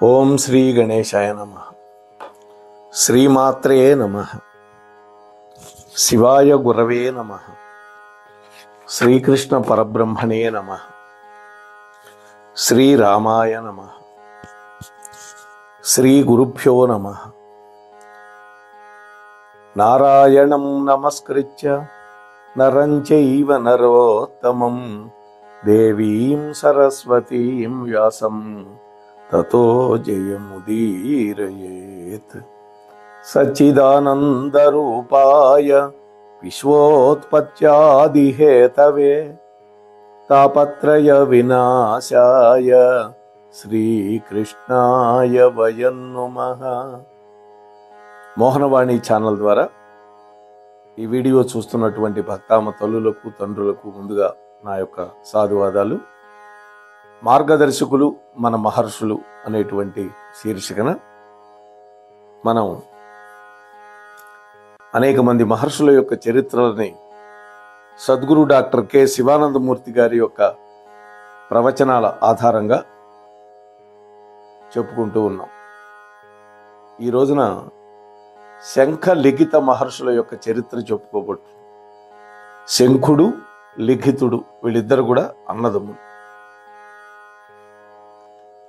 ఓం శ్రీ గణేశాయ నమః. శ్రీమాత్రే నమః. శివాయ గురవే నమః. శ్రీకృష్ణ పరబ్రహ్మణే నమః. శ్రీరామాయ నమః. శ్రీ గురుభ్యో నమః. నారాయణం నమస్కృత్య నరం చైవ నరోత్తమం దేవీం సరస్వతీం వ్యాసం తతో జయముదీరయేత్. సచ్చిదానందరూపాయ విశ్వోత్పత్యాదిహేతవే తాపత్రయ వినాశాయ శ్రీకృష్ణాయ వయం నమః. మోహనవాణి ఛానల్ ద్వారా ఈ వీడియో చూస్తున్నటువంటి భక్తామ తల్లులకు తండ్రులకు ముందుగా నా యొక్క సాధువాదాలు. మార్గదర్శకులు మన మహర్షులు అనేటువంటి శీర్షికన మనం అనేక మంది మహర్షుల యొక్క చరిత్రలని సద్గురు డాక్టర్ కె శివానందమూర్తి గారి యొక్క ప్రవచనాల ఆధారంగా చెప్పుకుంటూ ఉన్నాం. ఈ రోజున శంఖ లిఖిత మహర్షుల యొక్క చరిత్ర చెప్పుకోబట్టు. శంఖుడు లిఖితుడు వీళ్ళిద్దరు కూడా అన్నదమ్ములు.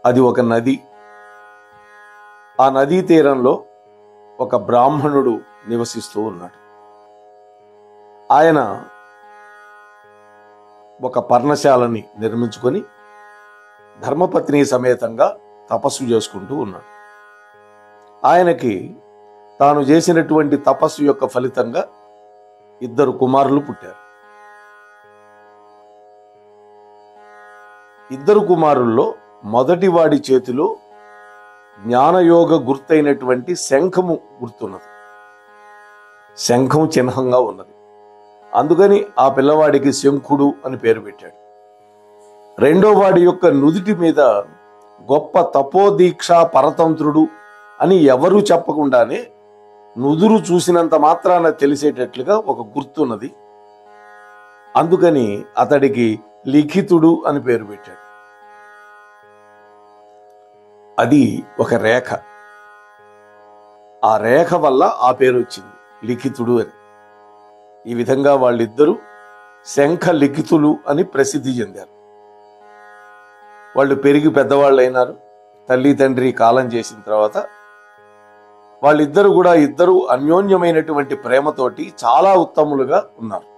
అది ఒక నది. ఆ నదీ తీరంలో ఒక బ్రాహ్మణుడు నివసిస్తూ ఉన్నాడు. ఆయన ఒక పర్ణశాలని నిర్మించుకొని ధర్మపత్ని సమేతంగా తపస్సు చేసుకుంటూ ఉన్నాడు. ఆయనకి తాను చేసినటువంటి తపస్సు యొక్క ఫలితంగా 2 కుమారులు పుట్టారు. 2 కుమారుల్లో మొదటి వాడి చేతిలో జ్ఞానయోగ గుర్తైనటువంటి శంఖము గుర్తున్నది. శంఖం చిహ్నంగా ఉన్నది. అందుకని ఆ పిల్లవాడికి శంఖుడు అని పేరు పెట్టాడు. రెండో వాడి యొక్క నుదిటి మీద గొప్ప తపోదీక్షా పరతంత్రుడు అని ఎవరూ చెప్పకుండానే నుదురు చూసినంత మాత్రాన తెలిసేటట్లుగా ఒక గుర్తున్నది. అందుకని అతడికి లిఖితుడు అని పేరు పెట్టాడు. అది ఒక రేఖ. ఆ రేఖ వల్ల ఆ పేరు వచ్చింది, లిఖితుడు అని. ఈ విధంగా వాళ్ళిద్దరూ శంఖ లిఖితులు అని ప్రసిద్ధి చెందారు. వాళ్ళు పెరిగి పెద్దవాళ్ళు అయినారు. తల్లి తండ్రి కాలం చేసిన తర్వాత వాళ్ళిద్దరూ కూడా అన్యోన్యమైనటువంటి ప్రేమతోటి చాలా ఉత్తములుగా ఉన్నారు.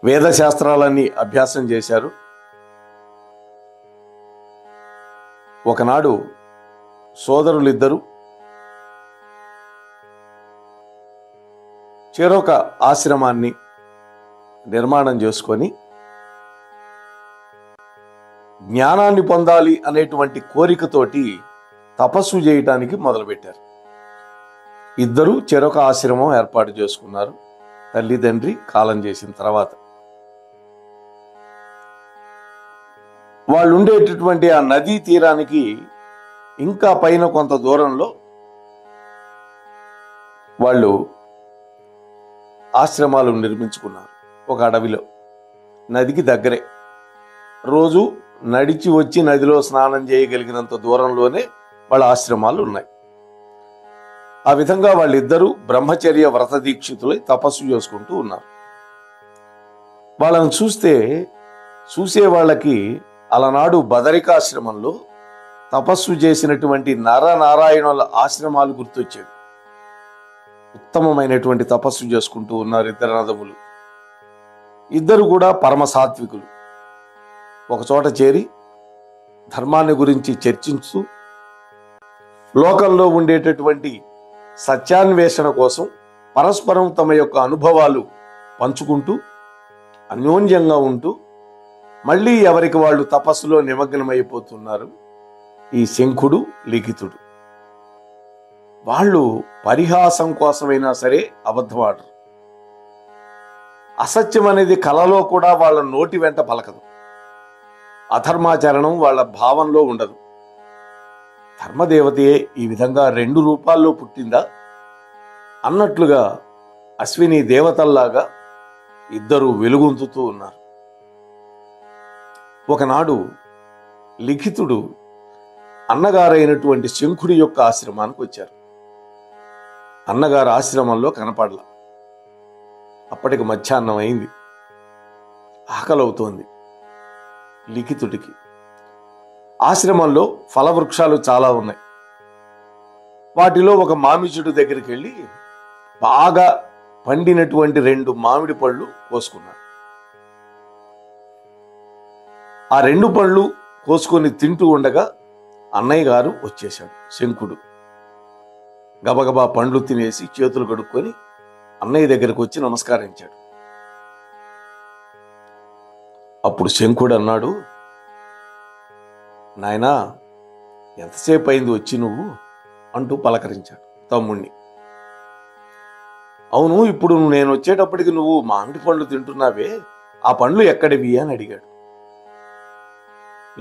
వేద శాస్త్రాలన్నీ అభ్యాసం చేశారు. ఒకనాడు సోదరులిద్దరూ చెరొక ఆశ్రమాన్ని నిర్మాణం చేసుకొని జ్ఞానాన్ని పొందాలి అనేటువంటి కోరికతోటి తపస్సు చేయటానికి మొదలుపెట్టారు. 2 చెరొక ఆశ్రమం ఏర్పాటు చేసుకున్నారు తల్లి తండ్రి కాలం చేసిన తర్వాత. వాళ్ళు ఉండేటటువంటి ఆ నదీ తీరానికి ఇంకా పైన కొంత దూరంలో వాళ్ళు ఆశ్రమాలు నిర్మించుకున్నారు. ఒక అడవిలో, నదికి దగ్గరే. రోజు నడిచి వచ్చి నదిలో స్నానం చేయగలిగినంత దూరంలోనే వాళ్ళ ఆశ్రమాలు ఉన్నాయి. ఆ విధంగా వాళ్ళిద్దరూ బ్రహ్మచర్య వ్రత దీక్షితులై తపస్సు చేసుకుంటూ ఉన్నారు. వాళ్ళని చూసే వాళ్ళకి అలనాడు బదరికాశ్రమంలో తపస్సు చేసినటువంటి నరనారాయణుల ఆశ్రమాలు గుర్తొచ్చేవి. ఉత్తమమైనటువంటి తపస్సు చేసుకుంటూ ఉన్నారు 2 అన్నదమ్ములు. 2 కూడా పరమ సాత్వికులు. ఒకచోట చేరి ధర్మాన్ని గురించి చర్చించుతూ లోకంలో ఉండేటటువంటి సత్యాన్వేషణ కోసం పరస్పరం తమ యొక్క అనుభవాలు పంచుకుంటూ అన్యోన్యంగా ఉంటూ మళ్ళీ ఎవరికి వాళ్ళు తపస్సులో నిమగ్నమైపోతున్నారు ఈ శంఖుడు లిఖితుడు. వాళ్ళు పరిహాసం కోసమైనా సరే అబద్ధమాడరు. అసత్యం అనేది కలలో కూడా వాళ్ళ నోటి వెంట పలకదు. అధర్మాచరణం వాళ్ళ భావంలో ఉండదు. ధర్మదేవతయే ఈ విధంగా 2 రూపాల్లో పుట్టిందా అన్నట్లుగా అశ్విని దేవతల్లాగా 2 వెలుగొందుతూ ఉన్నారు. ఒకనాడు లిఖితుడు అన్నగారైనటువంటి శంఖుడి యొక్క ఆశ్రమానికి వచ్చారు. అన్నగారు ఆశ్రమంలో కనపడలా. అప్పటికి మధ్యాహ్నం అయింది. ఆకలవుతోంది లిఖితుడికి. ఆశ్రమంలో ఫలవృక్షాలు చాలా ఉన్నాయి. వాటిలో ఒక మామిడి చెట్టు దగ్గరికి వెళ్ళి బాగా పండినటువంటి 2 మామిడి పళ్ళు కోసుకున్నాడు. ఆ 2 పళ్ళు కోసుకొని తింటూ ఉండగా అన్నయ్య గారు వచ్చేశాడు. శంఖుడు గబగబా పండ్లు తినేసి చేతులు కడుక్కొని అన్నయ్య దగ్గరికి వచ్చి నమస్కరించాడు. అప్పుడు శంఖుడు అన్నాడు, నాయనా ఎంతసేపు అయింది వచ్చి నువ్వు అంటూ పలకరించాడు తమ్ముణ్ణి. అవును, ఇప్పుడు నేను వచ్చేటప్పటికి నువ్వు మామిడి పండ్లు తింటున్నావే, ఆ పండ్లు ఎక్కడివి అని అడిగాడు.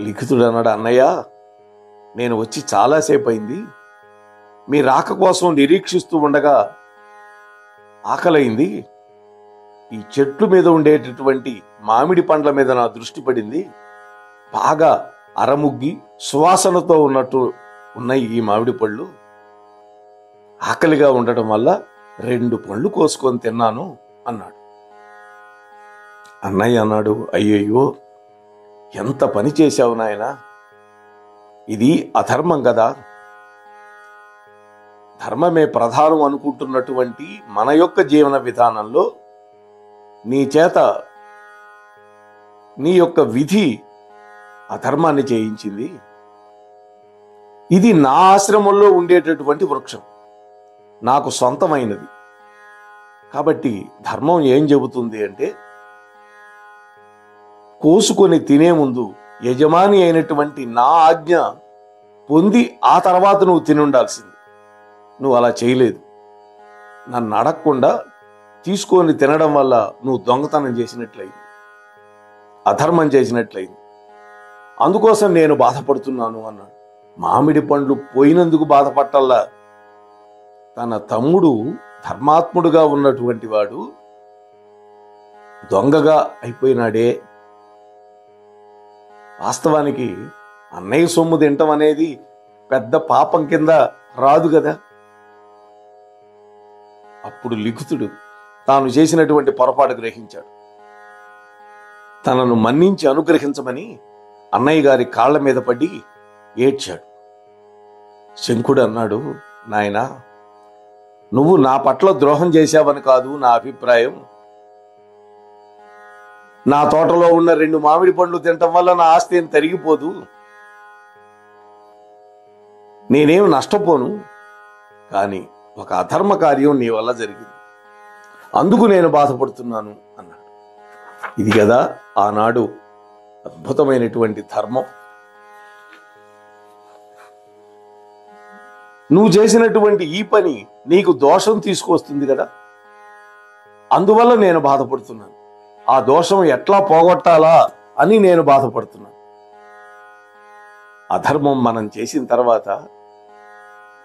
లిఖితుడు అన్నాడు, అన్నయ్య నేను వచ్చి చాలాసేపు అయింది. మీ రాక కోసం నిరీక్షిస్తూ ఉండగా ఆకలైంది. ఈ చెట్లు మీద ఉండేటటువంటి మామిడి పండ్ల మీద నా దృష్టి పడింది. బాగా అరముగ్గి సువాసనతో ఉన్నట్టు ఉన్నాయి ఈ మామిడి పళ్ళు. ఆకలిగా ఉండటం వల్ల 2 పండ్లు కోసుకొని తిన్నాను అన్నాడు. అన్నయ్య అన్నాడు, అయ్యయ్యో ఎంత పని చేశావు నాయనా, ఇది అధర్మం కదా. ధర్మమే ప్రధానం అనుకుంటున్నటువంటి మన యొక్క జీవన విధానంలో నీ చేత నీ యొక్క విధి అధర్మాన్ని చేయించింది. ఇది నా ఆశ్రమంలో ఉండేటటువంటి వృక్షం, నాకు సొంతమైనది. కాబట్టి ధర్మం ఏం చెబుతుంది అంటే, కోసుకొని తినే ముందు యజమాని అయినటువంటి నా ఆజ్ఞ పొంది ఆ తర్వాత నువ్వు తినుండాల్సింది. నువ్వు అలా చేయలేదు. నన్ను అడగకుండా తీసుకొని తినడం వల్ల నువ్వు దొంగతనం చేసినట్లయింది, అధర్మం చేసినట్లయింది. అందుకోసం నేను బాధపడుతున్నాను అన్నాడు. మామిడి పండ్లు పోయినందుకు బాధపట్టల్లా. తన తమ్ముడు ధర్మాత్ముడుగా ఉన్నటువంటి వాడు దొంగగా అయిపోయినాడే. వాస్తవానికి అన్నయ్య సొమ్ము తింటం అనేది పెద్ద పాపం కింద రాదు కదా. అప్పుడు లిఖితుడు తాను చేసినటువంటి పొరపాటు గ్రహించాడు. తనను మన్నించి అనుగ్రహించమని అన్నయ్య గారి కాళ్ల మీద పడి ఏడ్చాడు. శంఖుడు అన్నాడు, నాయనా నువ్వు నా పట్ల ద్రోహం చేశావని కాదు నా అభిప్రాయం. నా తోటలో ఉన్న 2 మామిడి పండ్లు తినటం వల్ల నా ఆస్తి ఏం తరిగిపోదు, నేనేం నష్టపోను. కానీ ఒక అధర్మ కార్యం నీ వల్ల జరిగింది, అందుకు నేను బాధపడుతున్నాను అన్నాడు. ఇది కదా ఆనాడు అద్భుతమైనటువంటి ధర్మం. నువ్వు చేసినటువంటి ఈ పని నీకు దోషం తీసుకొస్తుంది కదా, అందువల్ల నేను బాధపడుతున్నాను. ఆ దోషం ఎట్లా పోగొట్టాలా అని నేను బాధపడుతున్నాను. అధర్మం మనం చేసిన తర్వాత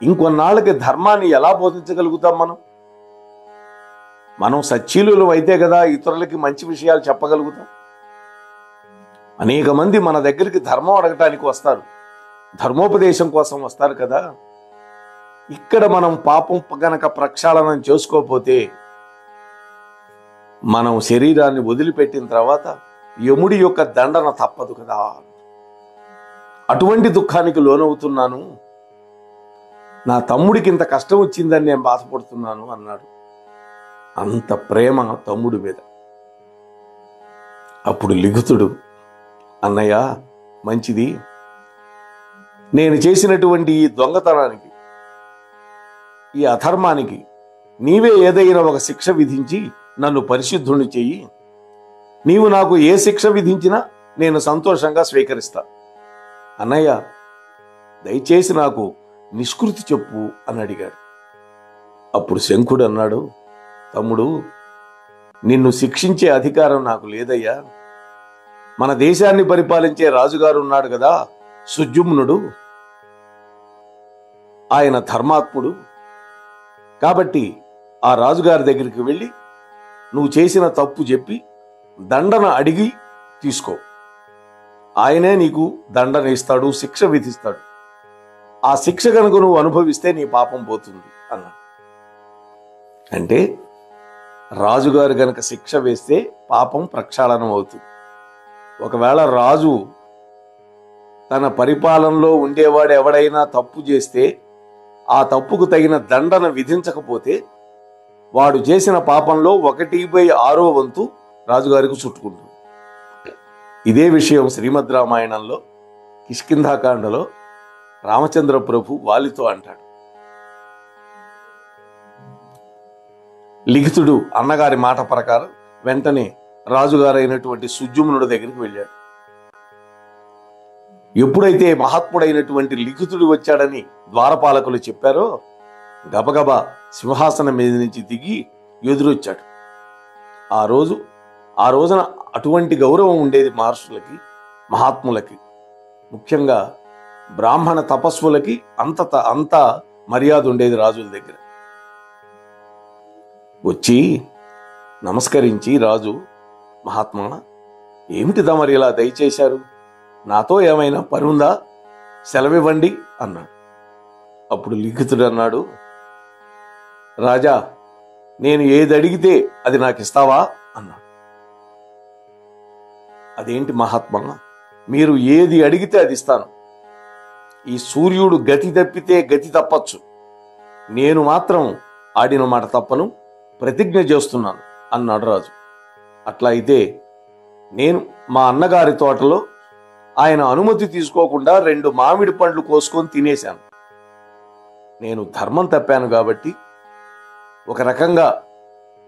ఇంకొన్నాళ్ళకి ధర్మాన్ని ఎలా బోధించగలుగుతాం? మనం సచ్చీలులు అయితే కదా ఇతరులకి మంచి విషయాలు చెప్పగలుగుతాం. అనేక మంది మన దగ్గరికి ధర్మం అడగటానికి వస్తారు, ధర్మోపదేశం కోసం వస్తారు కదా. ఇక్కడ మనం పాపం గనక ప్రక్షాళనం చేసుకోకపోతే మనం శరీరాన్ని వదిలిపెట్టిన తర్వాత యముడి యొక్క దండన తప్పదు కదా. అటువంటి దుఃఖానికి లోనవుతున్నాను, నా తమ్ముడికి ఇంత కష్టం వచ్చిందని నేను బాధపడుతున్నాను అన్నాడు. అంత ప్రేమ తమ్ముడి మీద. అప్పుడు లిఖితుడు, అన్నయ్య మంచిది, నేను చేసినటువంటి ఈ దొంగతనానికి, ఈ అధర్మానికి నీవే ఏదైనా ఒక శిక్ష విధించి నన్ను పరిశుద్ధుని చెయ్యి. నీవు నాకు ఏ శిక్ష విధించినా నేను సంతోషంగా స్వీకరిస్తా. అన్నయ్య దయచేసి నాకు నిష్కృతి చెప్పు అని అడిగాడు. అప్పుడు శంఖుడు అన్నాడు, తమ్ముడు నిన్ను శిక్షించే అధికారం నాకు లేదయ్యా. మన దేశాన్ని పరిపాలించే రాజుగారు ఉన్నాడు కదా సుజుమ్నుడు, ఆయన ధర్మాత్ముడు. కాబట్టి ఆ రాజుగారి దగ్గరికి వెళ్ళి నువ్వు చేసిన తప్పు చెప్పి దండన అడిగి తీసుకో. ఆయనే నీకు దండన ఇస్తాడు, శిక్ష విధిస్తాడు. ఆ శిక్ష కనుక నువ్వు అనుభవిస్తే నీ పాపం పోతుంది అన్నాడు. అంటే రాజుగారు గనక శిక్ష వేస్తే పాపం ప్రక్షాళనం అవుతుంది. ఒకవేళ రాజు తన పరిపాలనలో ఉండేవాడు ఎవడైనా తప్పు చేస్తే ఆ తప్పుకు తగిన దండన విధించకపోతే వాడు చేసిన పాపంలో 1/6 వంతు రాజుగారికి చుట్టుకుంటుంది. ఇదే విషయం శ్రీమద్ రామాయణంలో కిష్కింధాకాండలో రామచంద్ర ప్రభు వాలితో అంటాడు. లిఖితుడు అన్నగారి మాట ప్రకారం వెంటనే రాజుగారైనటువంటి సుజుమ్నుడి దగ్గరికి వెళ్ళాడు. ఎప్పుడైతే మహాత్ముడైనటువంటి లిఖితుడు వచ్చాడని ద్వారపాలకులు చెప్పారో గబగబా సింహాసనం మీద నుంచి దిగి ఎదురొచ్చాడు. ఆ రోజున అటువంటి గౌరవం ఉండేది మహర్షులకి, మహాత్ములకి, ముఖ్యంగా బ్రాహ్మణ తపస్సులకి అంత మర్యాద ఉండేది రాజుల దగ్గర. వచ్చి నమస్కరించి రాజు, మహాత్మా, ఏమిటి తమరు ఇలా దయచేశారు? నాతో ఏమైనా పని ఉందా? సెలవివ్వండి అన్నాడు. అప్పుడు లిఖితుడు అన్నాడు, రాజా, నేను ఏది అడిగితే అది నాకు ఇస్తావా అన్నాడు. అదేంటి మహాత్మా, మీరు ఏది అడిగితే అది ఇస్తాను. ఈ సూర్యుడు గతి తప్పితే గతి తప్పచ్చు, నేను మాత్రం ఆడిన మాట తప్పను, ప్రతిజ్ఞ చేస్తున్నాను అన్నాడు రాజు. అట్లా అయితే నేను మా అన్నగారి తోటలో ఆయన అనుమతి తీసుకోకుండా 2 మామిడి పండ్లు కోసుకొని తినేశాను. నేను ధర్మం తప్పాను కాబట్టి, ఒక రకంగా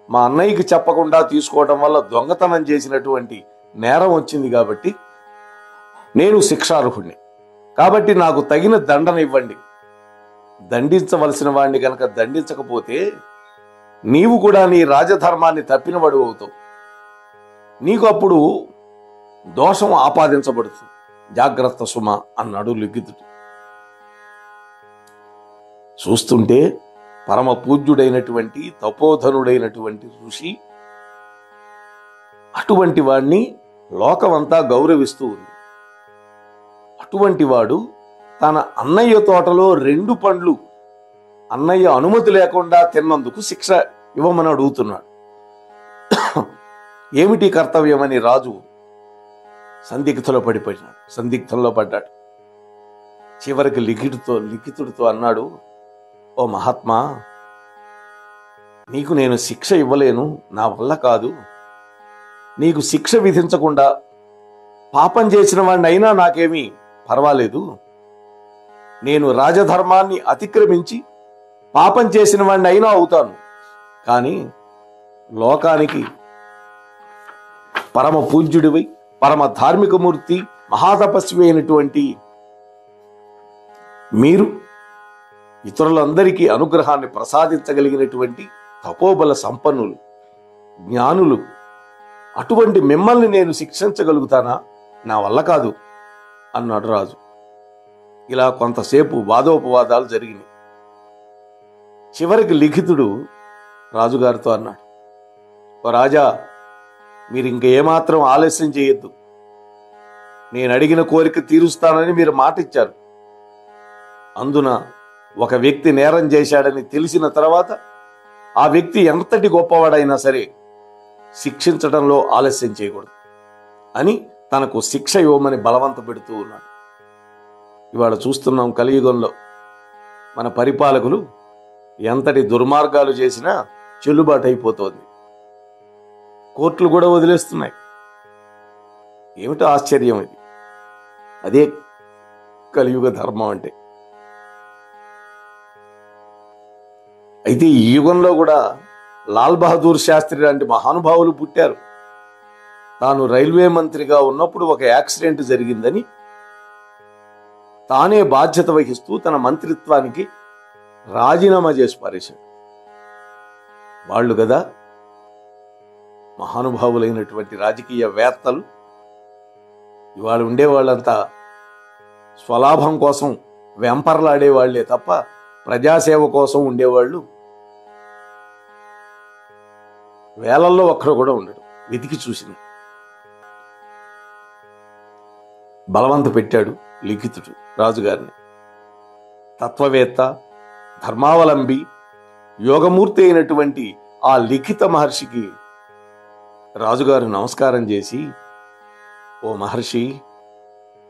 మా అన్నయ్యకి చెప్పకుండా తీసుకోవడం వల్ల దొంగతనం చేసినటువంటి నేరం వచ్చింది కాబట్టి నేను శిక్షార్హుణ్ణి. కాబట్టి నాకు తగిన దండన ఇవ్వండి. దండించవలసిన వాడిని కనుక దండించకపోతే నీవు కూడా నీ రాజధర్మాన్ని తప్పినవాడు అవుతావు. నీకు అప్పుడు దోషం ఆపాదించబడుతుంది. జాగ్రత్త సుమ అన్నాడు లిఖితుడు. చూస్తుంటే పరమ పూజ్యుడైనటువంటి తపోధనుడైనటువంటి ఋషి, అటువంటి వాడిని లోకమంతా గౌరవిస్తూ ఉంది. అటువంటి వాడు తన అన్నయ్య తోటలో 2 పండ్లు అన్నయ్య అనుమతి లేకుండా తిన్నందుకు శిక్ష ఇవ్వమని అడుగుతున్నాడు. ఏమిటి కర్తవ్యమని రాజు సందిగ్ధంలో పడ్డాడు. చివరికి లిఖితుడితో అన్నాడు, ఓ మహాత్మా, నీకు నేను శిక్ష ఇవ్వలేను, నా వల్ల కాదు. నీకు శిక్ష విధించకుండా పాపం చేసిన వాడిని అయినా నాకేమీ పర్వాలేదు. నేను రాజధర్మాన్ని అతిక్రమించి పాపం చేసిన వాడిని అయినా అవుతాను. కానీ లోకానికి పరమ పూజ్యుడివై, పరమ ధార్మికమూర్తి, మహాతపస్వి అయినటువంటి మీరు ఇతరులందరికీ అనుగ్రహాన్ని ప్రసాదించగలిగినటువంటి తపోబల సంపన్నులు, జ్ఞానులు, అటువంటి మిమ్మల్ని నేను శిక్షించగలుగుతానా? నా వల్ల కాదు అన్నాడు రాజు. ఇలా కొంతసేపు వాదోపవాదాలు జరిగినాయి. చివరికి లిఖితుడు రాజుగారితో అన్నాడు, ఓ రాజా, మీరు ఇంక ఏమాత్రం ఆలస్యం చేయొద్దు. నేను అడిగిన కోరిక తీరుస్తానని మీరు మాట ఇచ్చారు. అందున ఒక వ్యక్తి నేరం చేశాడని తెలిసిన తర్వాత ఆ వ్యక్తి ఎంతటి గొప్పవాడైనా సరే శిక్షించడంలో ఆలస్యం చేయకూడదు అని తనకు శిక్ష ఇవ్వమని బలవంత పెడుతూ ఉన్నాడు. ఇవాళ చూస్తున్నాం, కలియుగంలో మన పరిపాలకులు ఎంతటి దుర్మార్గాలు చేసినా చెల్లుబాటు అయిపోతోంది. కోర్టులు కూడా వదిలేస్తున్నాయి. ఏమిటో ఆశ్చర్యం ఇది. అదే కలియుగ ధర్మం అంటే. అయితే ఈ యుగంలో కూడా లాల్ బహదూర్ శాస్త్రి లాంటి మహానుభావులు పుట్టారు. తాను రైల్వే మంత్రిగా ఉన్నప్పుడు ఒక యాక్సిడెంట్ జరిగిందని తానే బాధ్యత వహిస్తూ తన మంత్రిత్వానికి రాజీనామా చేసి పారేశాడు. వాళ్ళు కదా మహానుభావులైనటువంటి రాజకీయ వేత్తలు. ఇవాళ ఉండేవాళ్ళంతా స్వలాభం కోసం వెంపర్లాడేవాళ్లే తప్ప ప్రజాసేవ కోసం ఉండేవాళ్ళు వేలల్లో ఒక్కరు కూడా ఉండడు. వెతికి చూసిన బలవంత పెట్టాడు లిఖితుడు రాజుగారిని. తత్వవేత్త, ధర్మావలంబి, యోగమూర్తి అయినటువంటి ఆ లిఖిత మహర్షికి రాజుగారు నమస్కారం చేసి, ఓ మహర్షి,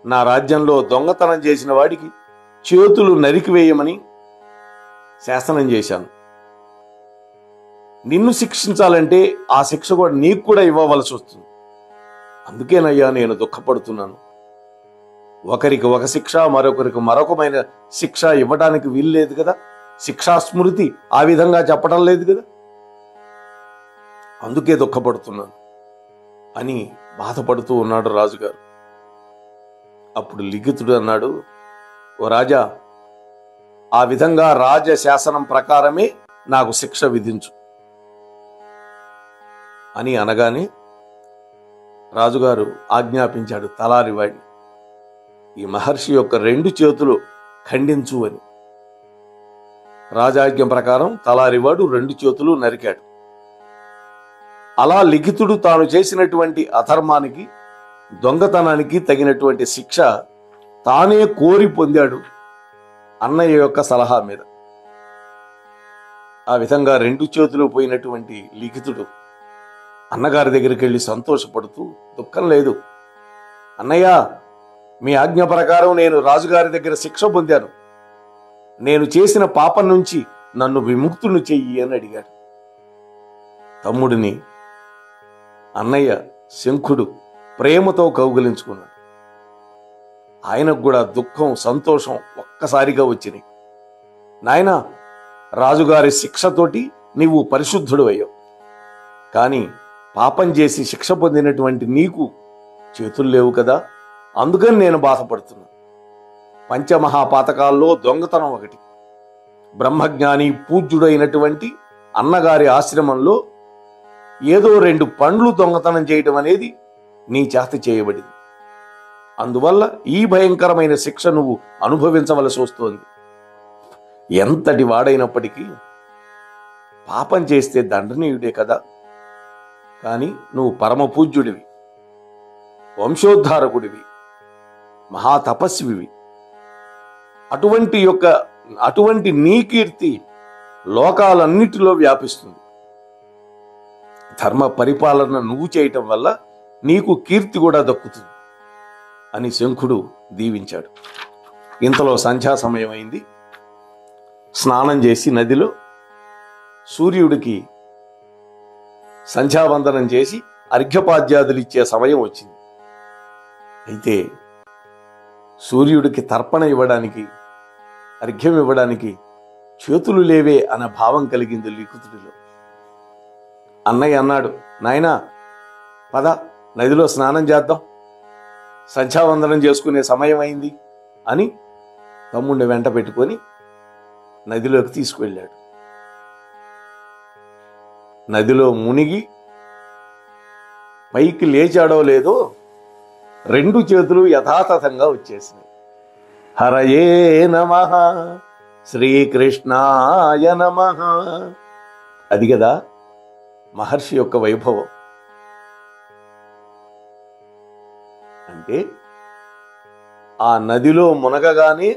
నా రాజ్యంలో దొంగతనం చేసిన వాడికి చేతులు నరికివేయమని శాసనం చేశాను. నిన్ను శిక్షించాలంటే ఆ శిక్ష కూడా నీకు కూడా ఇవ్వవలసి వస్తుంది. అందుకేనయ్యా నేను దుఃఖపడుతున్నాను. ఒకరికి ఒక శిక్ష, మరొకరికి మరొకమైన శిక్ష ఇవ్వడానికి వీలు లేదు కదా. శిక్షా స్మృతి ఆ విధంగా చెప్పడం లేదు కదా. అందుకే దుఃఖపడుతున్నాను అని బాధపడుతూ ఉన్నాడు రాజుగారు. అప్పుడు లిఖితుడు అన్నాడు, ఓ రాజా, ఆ విధంగా రాజశాసనం ప్రకారమే నాకు శిక్ష విధించు అని అనగానే రాజుగారు ఆజ్ఞాపించాడు తలారివాడిని, ఈ మహర్షి యొక్క 2 చేతులు ఖండించు అని. రాజాజ్ఞ ప్రకారం తలారివాడు 2 చేతులు నరికాడు. అలా లిఖితుడు తాను చేసినటువంటి అధర్మానికి, దొంగతనానికి తగినటువంటి శిక్ష తానే కోరి పొందాడు అన్నయ్య యొక్క సలహా మీద. ఆ విధంగా 2 చేతులు పోయినటువంటి లిఖితుడు అన్నగారి దగ్గరికి వెళ్ళి సంతోషపడుతూ, దుఃఖం లేదు అన్నయ్య, మీ ఆజ్ఞ ప్రకారం నేను రాజుగారి దగ్గర శిక్ష పొందాను. నేను చేసిన పాపం నుంచి నన్ను విముక్తుని చెయ్యి అని అడిగాడు. తమ్ముడిని అన్నయ్య శంఖుడు ప్రేమతో కౌగిలించుకున్నాడు. ఆయనకు కూడా దుఃఖం, సంతోషం ఒక్కసారిగా వచ్చినాయి. నాయనా, రాజుగారి శిక్షతోటి నీవు పరిశుద్ధుడు అయ్యావు, కానీ పాపం చేసి శిక్ష పొందినటువంటి నీకు చేతులు లేవు కదా, అందుకని నేను బాధపడుతున్నా. పంచమహాపాతకాల్లో దొంగతనం ఒకటి. బ్రహ్మజ్ఞాని పూజ్యుడైనటువంటి అన్నగారి ఆశ్రమంలో ఏదో 2 పండ్లు దొంగతనం చేయటం అనేది నీ చేత చేయబడింది. అందువల్ల ఈ భయంకరమైన శిక్ష నువ్వు అనుభవించవలసి వస్తోంది. ఎంతటి వాడైనప్పటికీ పాపం చేస్తే దండనీయుడే కదా, కానీ నువ్వు పరమ పూజ్యుడివి, వంశోద్ధారకుడివి, మహాతపస్వివి. అటువంటి నీ కీర్తి లోకాలన్నిటిలో వ్యాపిస్తుంది. ధర్మ పరిపాలన నువ్వు చేయటం వల్ల నీకు కీర్తి కూడా దక్కుతుంది అని శంఖుడు దీవించాడు. ఇంతలో సంధ్యా సమయం అయింది. స్నానం చేసి నదిలో సూర్యుడికి సంధ్యావందనం చేసి అర్ఘ్యపాద్యాదులు ఇచ్చే సమయం వచ్చింది. అయితే సూర్యుడికి తర్పణ ఇవ్వడానికి, అర్ఘ్యం ఇవ్వడానికి చేతులు లేవే అన్న భావం కలిగింది లిఖితుడిలో. అన్నయ్య అన్నాడు, నాయనా పద నదిలో స్నానం చేద్దాం, సంధ్యావందనం చేసుకునే సమయం అయింది అని తమ్ముడిని వెంట పెట్టుకొని నదిలోకి తీసుకువెళ్ళాడు. నదిలో మునిగి పైకి లేచాడో లేదో 2 చేతులు యథాతథంగా వచ్చేసినాయి. హరయే నమః, శ్రీకృష్ణాయ నమః. అది కదా మహర్షి యొక్క వైభవం. అంటే ఆ నదిలో మునగగానే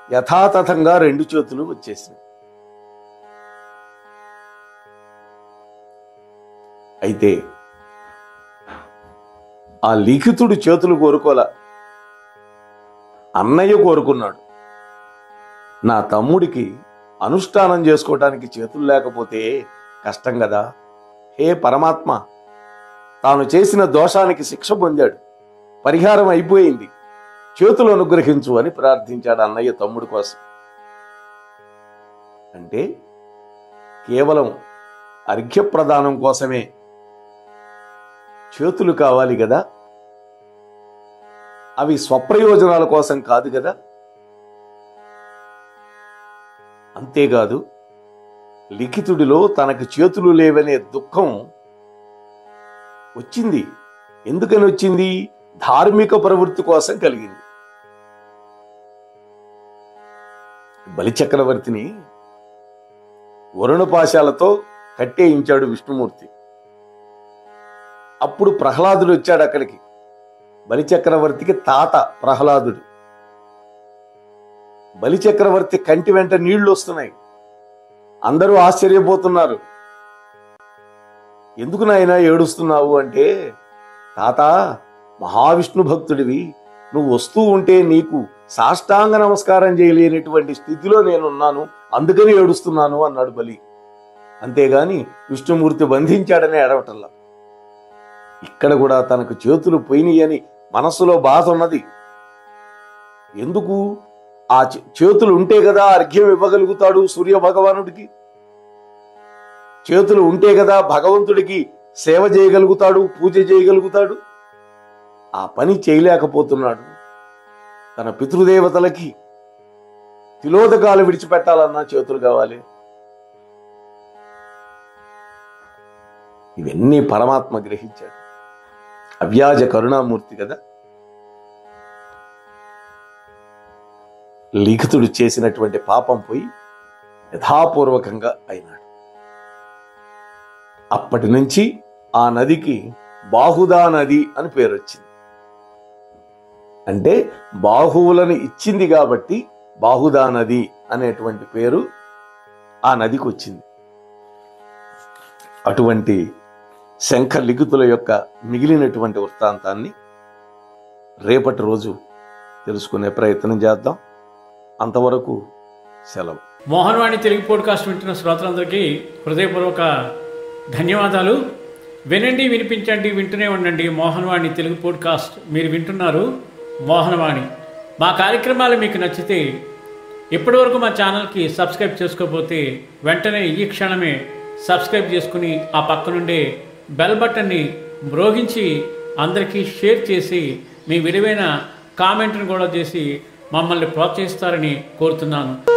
యథాతథంగా 2 చేతులు వచ్చేసినాయి. అయితే ఆ లిఖితుడు చేతులు కోరుకోలా, అన్నయ్య కోరుకున్నాడు. నా తమ్ముడికి అనుష్ఠానం చేసుకోవటానికి చేతులు లేకపోతే కష్టం కదా. హే పరమాత్మ, తాను చేసిన దోషానికి శిక్ష పొందాడు, పరిహారం అయిపోయింది, చేతులు అనుగ్రహించు అని ప్రార్థించాడు అన్నయ్య తమ్ముడి కోసం. అంటే కేవలం అర్ఘ్యప్రదానం కోసమే చేతులు కావాలి కదా, అవి స్వప్రయోజనాల కోసం కాదు కదా. అంతేకాదు, లిఖితుడిలో తనకు చేతులు లేవనే దుఃఖం వచ్చింది. ఎందుకని వచ్చింది? ధార్మిక ప్రవృత్తి కోసం కలిగింది. బలిచక్రవర్తిని వరుణపాశాలతో కట్టేయించాడు విష్ణుమూర్తి. అప్పుడు ప్రహ్లాదుడు వచ్చాడు అక్కడికి. బలిచక్రవర్తికి తాత ప్రహ్లాదుడు. బలిచక్రవర్తి కంటి వెంట నీళ్లు వస్తున్నాయి. అందరూ ఆశ్చర్యపోతున్నారు. ఎందుకు నాయనా ఏడుస్తున్నావు అంటే, తాత మహావిష్ణు భక్తుడివి, నువ్వు వస్తూ ఉంటే నీకు సాష్టాంగ నమస్కారం చేయలేనటువంటి స్థితిలో నేనున్నాను, అందుకని ఏడుస్తున్నాను అన్నాడు బలి. అంతేగాని విష్ణుమూర్తి బంధించాడని ఏడవటల్లా. ఇక్కడ కూడా తనకు చేతులు పోయినాయని మనస్సులో బాధ ఉన్నది. ఎందుకు? ఆ చేతులు ఉంటే కదా అర్ఘ్యం ఇవ్వగలుగుతాడు సూర్య భగవానుడికి. చేతులు ఉంటే కదా భగవంతుడికి సేవ చేయగలుగుతాడు, పూజ చేయగలుగుతాడు. ఆ పని చేయలేకపోతున్నాడు. తన పితృదేవతలకి తిలోదకాలు విడిచిపెట్టాలన్నా చేతులు కావాలి. ఇవన్నీ పరమాత్మ గ్రహించాడు. అవ్యాజ కరుణామూర్తి కదా. లిఖితుడు చేసినటువంటి పాపం పోయి యథాపూర్వకంగా అయినాడు. అప్పటి నుంచి ఆ నదికి బాహుదా నది అని పేరు వచ్చింది. అంటే బాహువులను ఇచ్చింది కాబట్టి బాహుదా నది అనేటువంటి పేరు ఆ నదికి వచ్చింది. అటువంటి శంఖ లిఖితుల యొక్క మిగిలినటువంటి వృత్తాంతాన్ని రేపటి రోజు తెలుసుకునే ప్రయత్నం చేద్దాం. అంతవరకు సెలవు. మోహన్వాణి తెలుగు పోడ్కాస్ట్ వింటున్న శ్రోతలందరికీ హృదయపూర్వక ధన్యవాదాలు. వినండి, వినిపించండి, వింటూనే ఉండండి మోహన్వాణి తెలుగు పోడ్కాస్ట్. మీరు వింటున్నారు మోహన్వాణి. మా కార్యక్రమాలు మీకు నచ్చితే ఇప్పటివరకు మా ఛానల్కి సబ్స్క్రైబ్ చేసుకోకపోతే వెంటనే ఈ క్షణమే సబ్స్క్రైబ్ చేసుకుని ఆ పక్కనుండే బెల్ బటన్ని మ్రోగించి అందరికీ షేర్ చేసి మీ విలువైన కామెంట్ను కూడా చేసి మమ్మల్ని ప్రోత్సహిస్తారని కోరుతున్నాను.